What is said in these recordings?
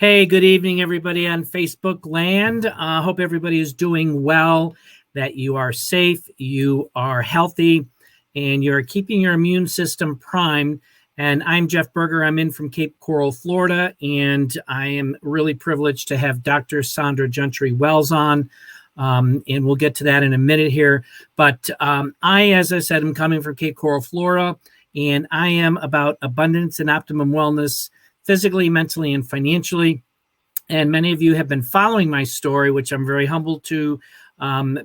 Hey, good evening, everybody on Facebook land. Hope everybody is doing well, that you are safe, you are healthy, and you're keeping your immune system primed. And I'm Jeff Berger. I'm in from Cape Coral, Florida, and I am really privileged to have Dr. Sandra Gentry Wells on. And we'll get to that in a minute here. But as I said, I'm coming from Cape Coral, Florida, and I am about abundance and optimum wellness, physically, mentally, and financially. And many of you have been following my story, which I'm very humbled to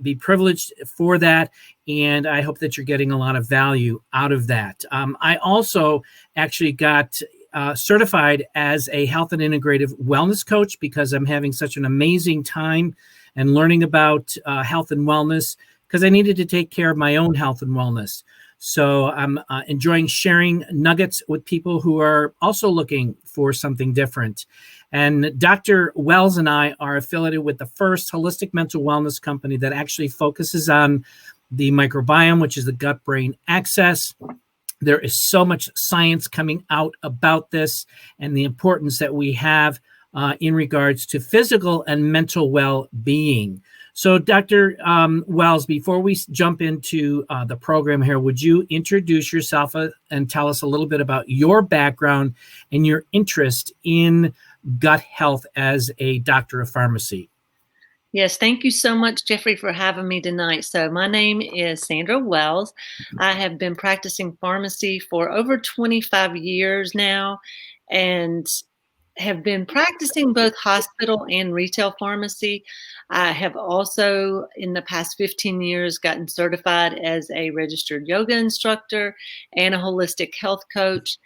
be privileged for that. And I hope that you're getting a lot of value out of that. I also actually got certified as a health and integrative wellness coach because I'm having such an amazing time and learning about health and wellness because I needed to take care of my own health and wellness. So I'm enjoying sharing nuggets with people who are also looking for something different. And Dr. Wells and I are affiliated with the first holistic mental wellness company that actually focuses on the microbiome, which is the gut-brain axis. There is so much science coming out about this and the importance that we have in regards to physical and mental well-being. So Dr. Wells, before we jump into the program here, would you introduce yourself and tell us a little bit about your background and your interest in gut health as a doctor of pharmacy? Yes, thank you so much, Jeffrey, for having me tonight. So my name is Sandra Wells. I have been practicing pharmacy for over 25 years now and have been practicing both hospital and retail pharmacy. I have also, in the past 15 years, gotten certified as a registered yoga instructor and a holistic health coach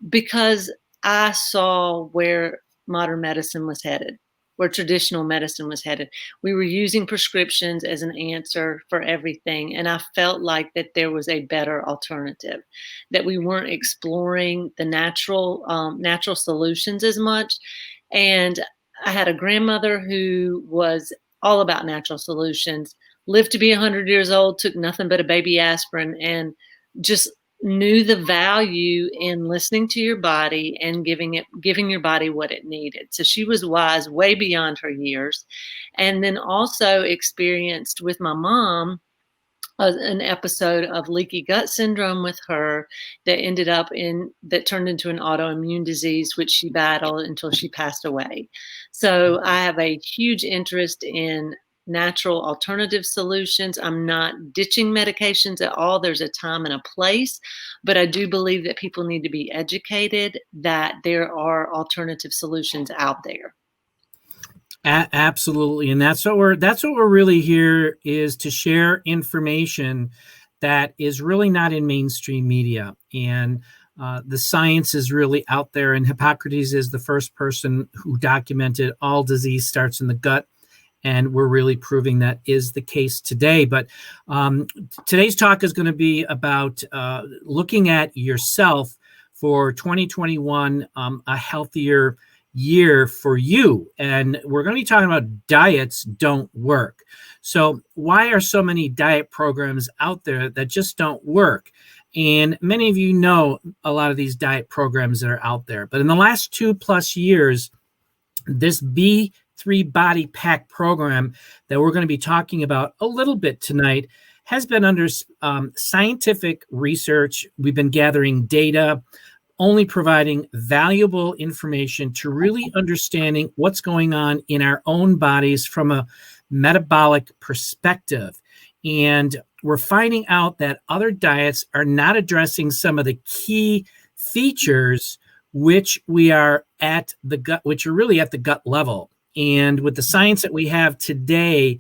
because I saw where modern medicine was headed, where traditional medicine was headed. We were using prescriptions as an answer for everything. And I felt like that there was a better alternative, that we weren't exploring the natural solutions as much. And I had a grandmother who was all about natural solutions, lived to be 100 years old, took nothing but a baby aspirin, and just knew the value in listening to your body and giving your body what it needed. So she was wise way beyond her years. And then also experienced with my mom an episode of leaky gut syndrome with her that turned into an autoimmune disease, which she battled until she passed away. So I have a huge interest in natural alternative solutions. I'm not ditching medications at all. There's a time and a place, but I do believe that people need to be educated that there are alternative solutions out there. Absolutely. And that's what we're really here is to share information that is really not in mainstream media. And the science is really out there. And Hippocrates is the first person who documented all disease starts in the gut. And we're really proving that is the case today. But today's talk is going to be about looking at yourself for 2021, a healthier year for you. And we're going to be talking about diets don't work. So why are so many diet programs out there that just don't work? And many of you know a lot of these diet programs that are out there. But in the last 2+ years, this B3 Body Pack program that we're going to be talking about a little bit tonight has been under scientific research. We've been gathering data, only providing valuable information to really understanding what's going on in our own bodies from a metabolic perspective. And we're finding out that other diets are not addressing some of the key features which we are at the gut, which are really at the gut level. And with the science that we have today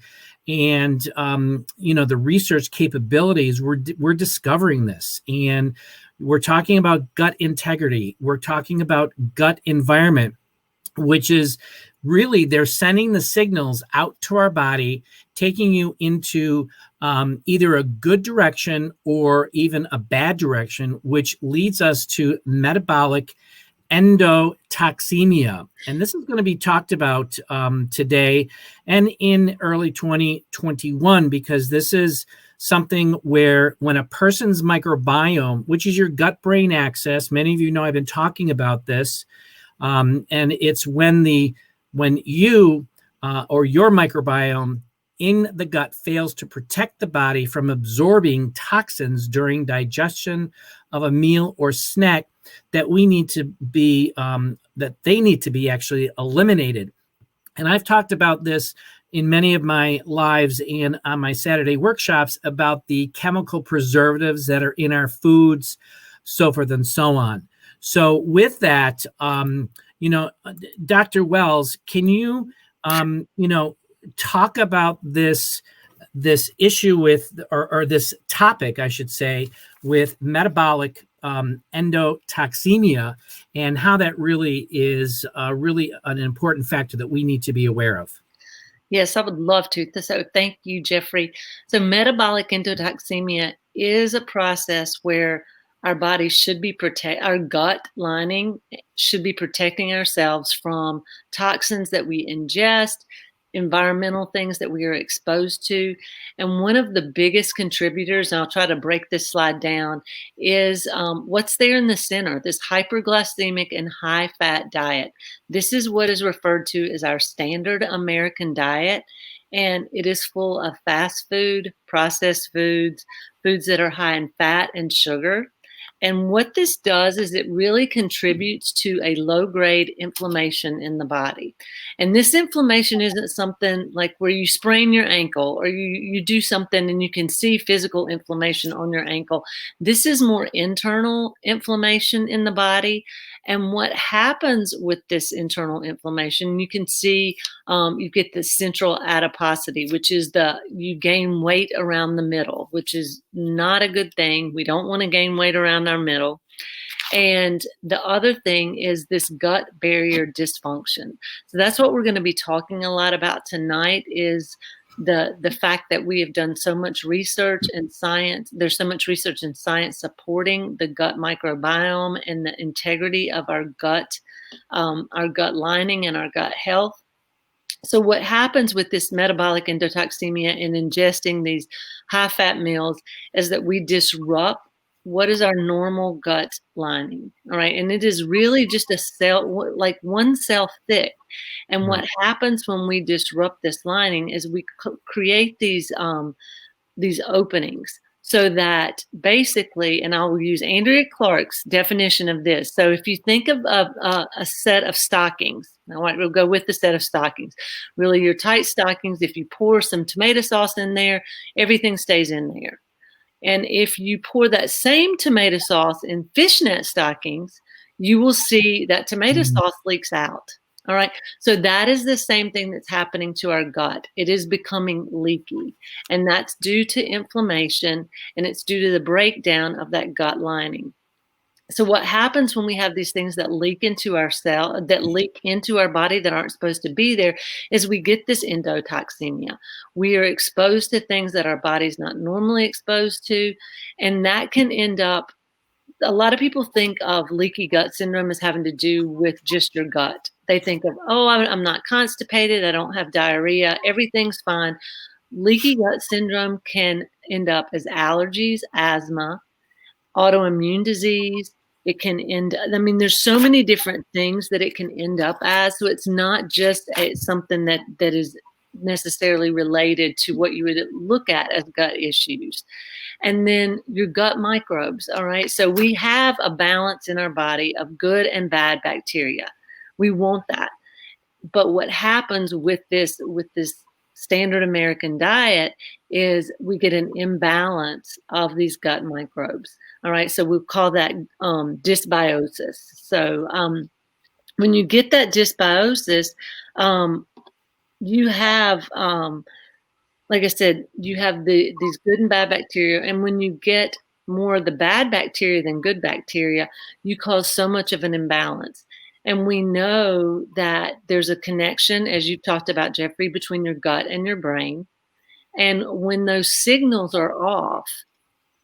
and, the research capabilities, we're discovering this. And we're talking about gut integrity. We're talking about gut environment, which is really they're sending the signals out to our body, taking you into either a good direction or even a bad direction, which leads us to metabolic endotoxemia. And this is going to be talked about today and in early 2021, because this is something where when a person's microbiome, which is your gut-brain axis, many of you know I've been talking about this, And it's when you or your microbiome in the gut fails to protect the body from absorbing toxins during digestion of a meal or snack that we need to be that they need to be actually eliminated. And I've talked about this in many of my lives and on my Saturday workshops about the chemical preservatives that are in our foods, so forth and so on. So with that, Dr. Wells, can you, talk about this issue with, or this topic, I should say, with metabolic endotoxemia, and how that really is really an important factor that we need to be aware of? Yes, I would love to. So thank you, Jeffrey. So metabolic endotoxemia is a process where our body should be our gut lining should be protecting ourselves from toxins that we ingest, environmental things that we are exposed to. And one of the biggest contributors, and I'll try to break this slide down, is what's there in the center, this hyperglycemic and high-fat diet. This is what is referred to as our standard American diet. And it is full of fast food, processed foods, foods that are high in fat and sugar. And what this does is it really contributes to a low-grade inflammation in the body. And this inflammation isn't something like where you sprain your ankle or you do something and you can see physical inflammation on your ankle. This is more internal inflammation in the body. And what happens with this internal inflammation, you can see you get the central adiposity, which is you gain weight around the middle, which is not a good thing. We don't want to gain weight around our middle. And the other thing is this gut barrier dysfunction. So that's what we're going to be talking a lot about tonight, is the fact that we have done so much research and science. There's so much research and science supporting the gut microbiome and the integrity of our gut lining and our gut health. So what happens with this metabolic endotoxemia and ingesting these high-fat meals is that we disrupt what is our normal gut lining, all right? And it is really just a cell, like one cell thick. And what happens when we disrupt this lining is we create these openings, so that basically, and I will use Andrea Clark's definition of this. So if you think of a set of stockings, all right, we'll go with the set of stockings. Really, your tight stockings, if you pour some tomato sauce in there, everything stays in there. And if you pour that same tomato sauce in fishnet stockings, you will see that tomato sauce leaks out. All right. So that is the same thing that's happening to our gut. It is becoming leaky, and that's due to inflammation, and it's due to the breakdown of that gut lining. So what happens when we have these things that leak into our that leak into our body that aren't supposed to be there, is we get this endotoxemia. We are exposed to things that our body's not normally exposed to, and that can end up, a lot of people think of leaky gut syndrome as having to do with just your gut. They think of, oh, I'm not constipated, I don't have diarrhea, everything's fine. Leaky gut syndrome can end up as allergies, asthma, autoimmune disease. It can there's so many different things that it can end up as. So it's not just something that is necessarily related to what you would look at as gut issues. And then your gut microbes, all right? So we have a balance in our body of good and bad bacteria. We want that. But what happens with this standard American diet is we get an imbalance of these gut microbes. All right, so we call that dysbiosis. So when you get that dysbiosis, you have, like I said, you have these good and bad bacteria. And when you get more of the bad bacteria than good bacteria, you cause so much of an imbalance. And we know that there's a connection, as you talked about, Jeffrey, between your gut and your brain. And when those signals are off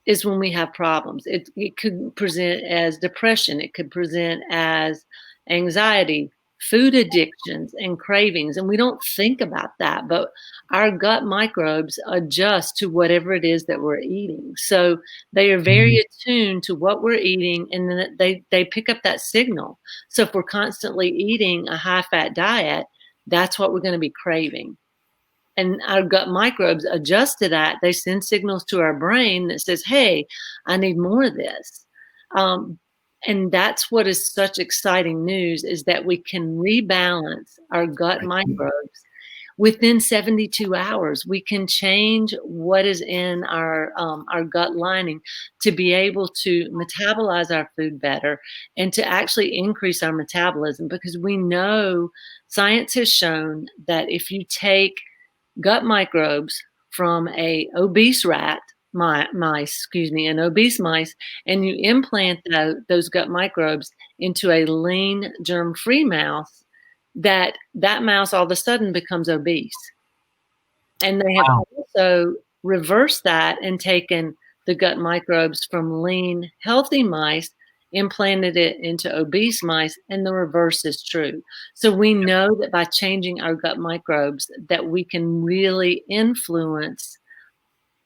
is when we have problems. It could present as depression. It could present as anxiety, food addictions and cravings. And we don't think about that, but our gut microbes adjust to whatever it is that we're eating. So they are very attuned to what we're eating, and then they pick up that signal. So if we're constantly eating a high-fat diet, that's what we're going to be craving. And our gut microbes adjust to that. They send signals to our brain that says, hey, I need more of this. And that's what is such exciting news, is that we can rebalance our gut microbes within 72 hours. We can change what is in our gut lining to be able to metabolize our food better and to actually increase our metabolism, because we know science has shown that if you take gut microbes from an obese mice, and you implant those gut microbes into a lean, germ-free mouse, that mouse all of a sudden becomes obese. And they have also reversed that and taken the gut microbes from lean, healthy mice, implanted it into obese mice, and the reverse is true. So we know that by changing our gut microbes, that we can really influence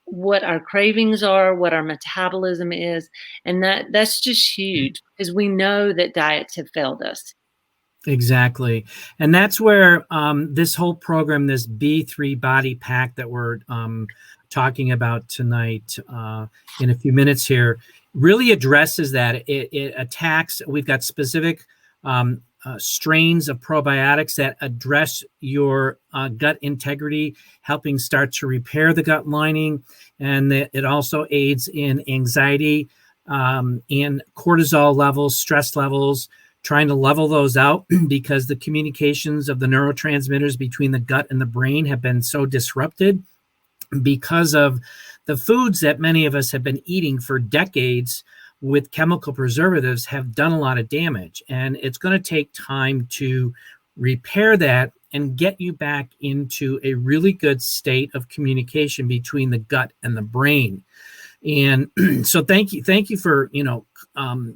what our cravings are, what our metabolism is. And that's just huge, because we know that diets have failed us. Exactly. And that's where this whole program, this B3 body pack that we're talking about tonight in a few minutes here, really addresses that. It attacks, we've got specific strains of probiotics that address your gut integrity, helping start to repair the gut lining. And it also aids in anxiety and cortisol levels, stress levels, trying to level those out, because the communications of the neurotransmitters between the gut and the brain have been so disrupted because of the foods that many of us have been eating for decades with chemical preservatives have done a lot of damage. And it's going to take time to repair that and get you back into a really good state of communication between the gut and the brain. And so thank you for,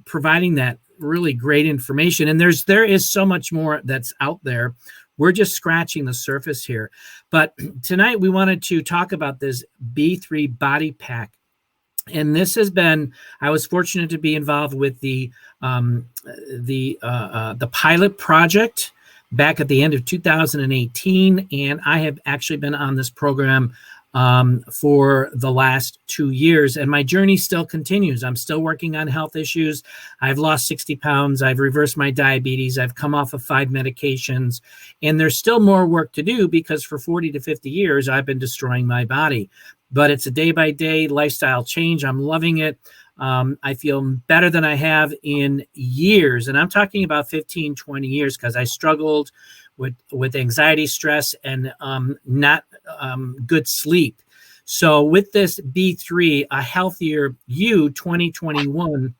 providing that really great information. And there is so much more that's out there. We're just scratching the surface here. But tonight we wanted to talk about this B3 body pack. And this has been, I was fortunate to be involved with the pilot project back at the end of 2018. And I have actually been on this program for the last 2 years, and my journey still continues. I'm still working on health issues. I've lost 60 pounds. I've reversed my diabetes. I've come off of 5 medications, and there's still more work to do, because for 40 to 50 years, I've been destroying my body. But it's a day-by-day lifestyle change. I'm loving it. I feel better than I have in years, and I'm talking about 15, 20 years, because I struggled with anxiety, stress, and not good sleep. So with this B3, A Healthier You 2021,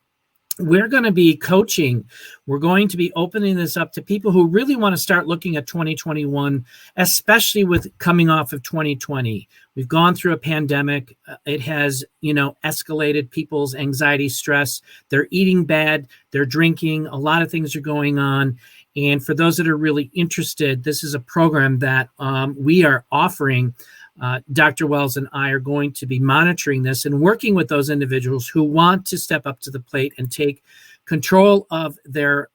we're going to be coaching. We're going to be opening this up to people who really want to start looking at 2021, especially with coming off of 2020. We've gone through a pandemic. It has, escalated people's anxiety, stress. They're eating bad. They're drinking. A lot of things are going on. And for those that are really interested, this is a program that we are offering. Dr. Wells and I are going to be monitoring this and working with those individuals who want to step up to the plate and take control of their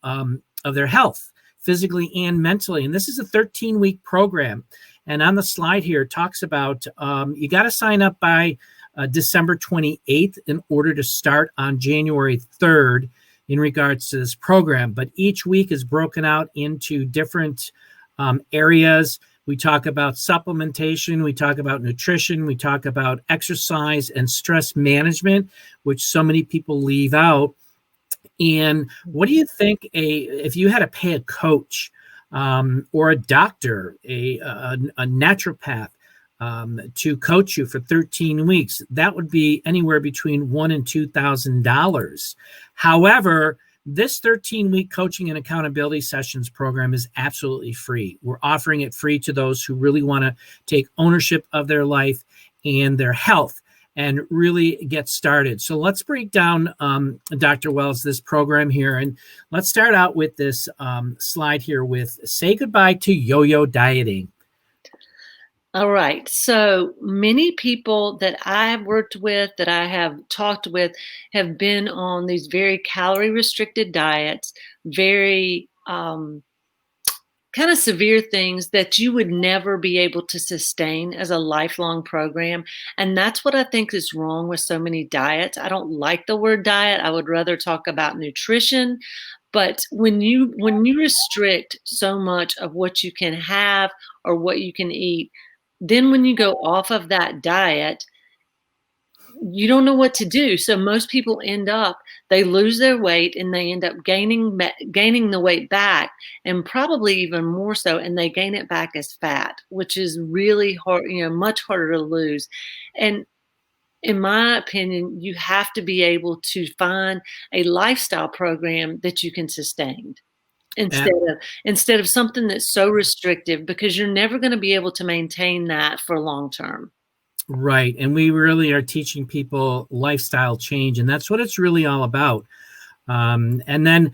health, physically and mentally. And this is a 13-week program. And on the slide here, it talks about you got to sign up by December 28th in order to start on January 3rd in regards to this program. But each week is broken out into different areas. We talk about supplementation, we talk about nutrition, we talk about exercise and stress management, which so many people leave out. And what do you think if you had to pay a coach or a doctor, a naturopath, to coach you for 13 weeks, that would be anywhere between $1,000 and $2,000. However, this 13-week coaching and accountability sessions program is absolutely free. We're offering it free to those who really want to take ownership of their life and their health. and really get started. So let's break down, Dr. Wells, this program here. And let's start out with this slide here with say goodbye to yo-yo dieting. All right. So many people that I have worked with, that I have talked with, have been on these very calorie restricted diets, very kind of severe things that you would never be able to sustain as a lifelong program. And that's what I think is wrong with so many diets. I don't like the word diet. I would rather talk about nutrition. But when you restrict so much of what you can have or what you can eat, then when you go off of that diet, you don't know what to do. So most people they lose their weight and they end up gaining the weight back, and probably even more so, and they gain it back as fat, which is really hard, much harder to lose. And in my opinion, you have to be able to find a lifestyle program that you can sustain instead of something that's so restrictive, because you're never going to be able to maintain that for long term. Right. And we really are teaching people lifestyle change, and that's what it's really all about. And then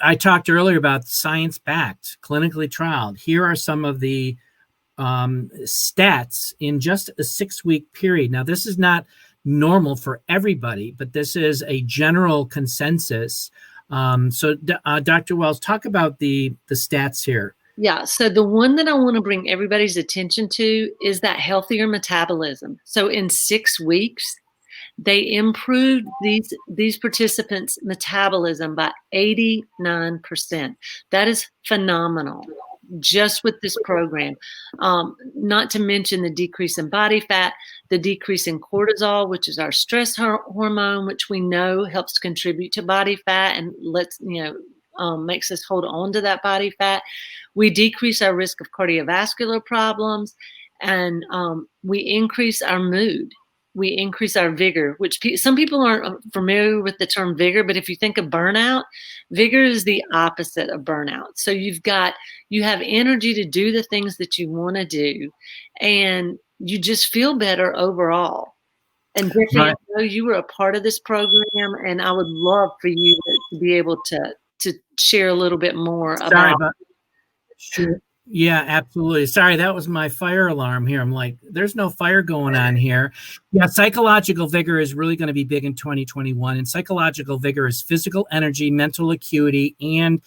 I talked earlier about science-backed, clinically trialed. Here are some of the stats in just a 6-week period. Now, this is not normal for everybody, but this is a general consensus. So Dr. Wells, talk about the stats here. Yeah. So the one that I want to bring everybody's attention to is that healthier metabolism. So in 6 weeks, they improved these participants' metabolism by 89%. That is phenomenal, just with this program. Not to mention the decrease in body fat, the decrease in cortisol, which is our stress hormone, which we know helps contribute to body fat and makes us hold on to that body fat. We decrease our risk of cardiovascular problems, and we increase our mood. We increase our vigor, which some people aren't familiar with the term vigor, but if you think of burnout, vigor is the opposite of burnout. So you have energy to do the things that you want to do, and you just feel better overall. And Jeffrey, right. I know you were a part of this program, and I would love for you to be able to share a little bit more about. Sure. Yeah, absolutely. Sorry, that was my fire alarm here. I'm like, there's no fire going on here. Yeah, psychological vigor is really going to be big in 2021. And psychological vigor is physical energy, mental acuity, and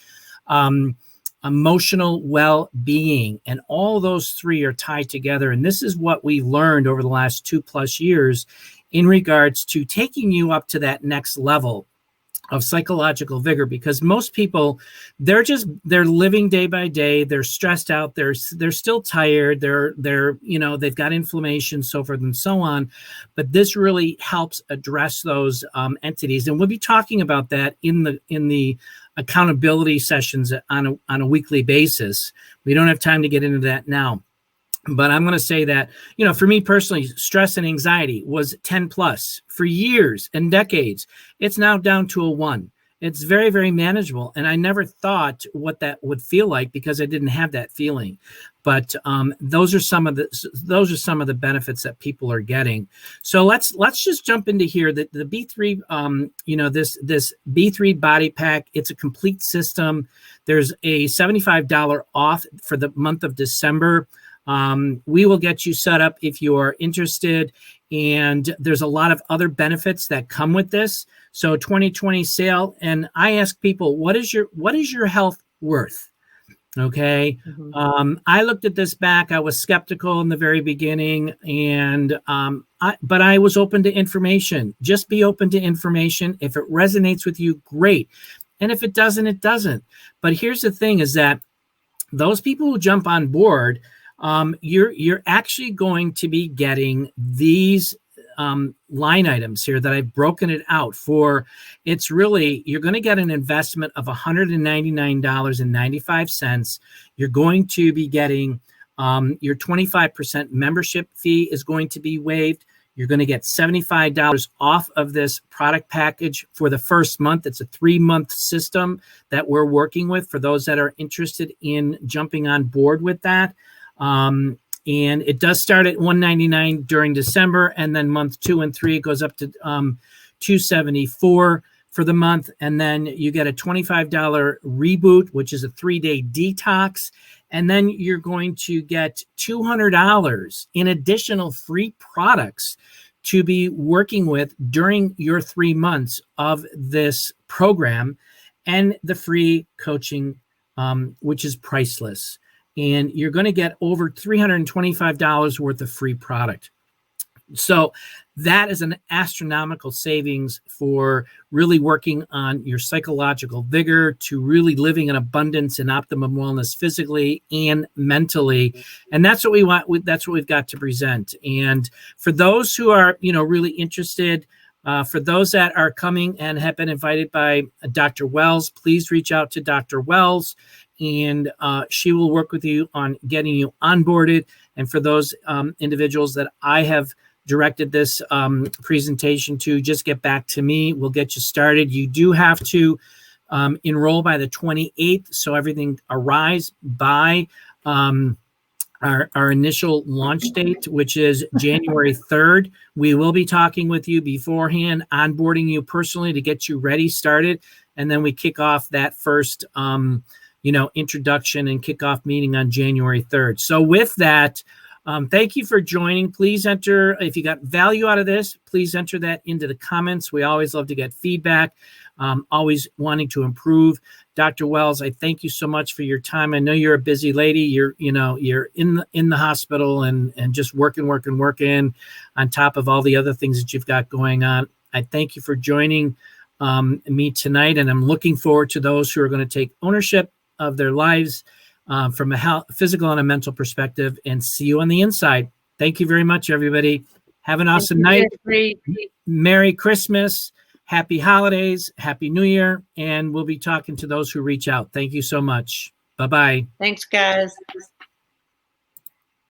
emotional well-being. And all those three are tied together. And this is what we learned over the last 2+ years in regards to taking you up to that next level of psychological vigor, because most people, they're living day by day. They're stressed out. They're still tired. They've got inflammation, so forth and so on. But this really helps address those entities. And we'll be talking about that in the accountability sessions on a weekly basis. We don't have time to get into that now. But I'm going to say that, for me personally, stress and anxiety was 10+ for years and decades. It's now down to a 1. It's very, very manageable. And I never thought what that would feel like because I didn't have that feeling. But those are some of the benefits that people are getting. So let's just jump into here. The B3, this B3 body pack, it's a complete system. There's a $75 off for the month of December. We will get you set up if you are interested, and there's a lot of other benefits that come with this. So 2020 sale, and I ask people, what is your health worth? Okay. Mm-hmm. I looked at this back. I was skeptical in the very beginning, but I was open to information. Just be open to information. If it resonates with you, great. And if it doesn't, it doesn't. But here's the thing is that those people who jump on board, you're actually going to be getting these line items here that I've broken it out for. It's really, you're going to get an investment of $199.95. You're going to be getting your 25% membership fee is going to be waived. You're going to get $75 off of this product package for the first month. It's a 3-month system that we're working with for those that are interested in jumping on board with that. And it does start at $199 during December, and then month 2 and 3 it goes up to $274 for the month, and then you get a $25 reboot, which is a 3-day detox, and then you're going to get $200 in additional free products to be working with during your 3 months of this program, and the free coaching, which is priceless. And you're going to get over $325 worth of free product. So that is an astronomical savings for really working on your psychological vigor, to really living in abundance and optimum wellness physically and mentally. And that's what we want. That's what we've got to present. And for those who are, really interested, for those that are coming and have been invited by Dr. Wells, please reach out to Dr. Wells, and she will work with you on getting you onboarded. And for those individuals that I have directed this presentation to, just get back to me. We'll get you started. You do have to enroll by the 28th, so everything arrives by our initial launch date, which is January 3rd. We will be talking with you beforehand, onboarding you personally to get you ready, started, and then we kick off that first introduction and kickoff meeting on January 3rd. So with that, thank you for joining. Please enter, if you got value out of this, please enter that into the comments. We always love to get feedback, always wanting to improve. Dr. Wells, I thank you so much for your time. I know you're a busy lady. You're in the hospital and just working on top of all the other things that you've got going on. I thank you for joining me tonight, and I'm looking forward to those who are going to take ownership of their lives from a physical and a mental perspective, and see you on the inside. Thank you very much, everybody. Have an awesome night. Merry Christmas, happy holidays, happy New Year, and we'll be talking to those who reach out. Thank you so much. Bye-bye. Thanks, guys.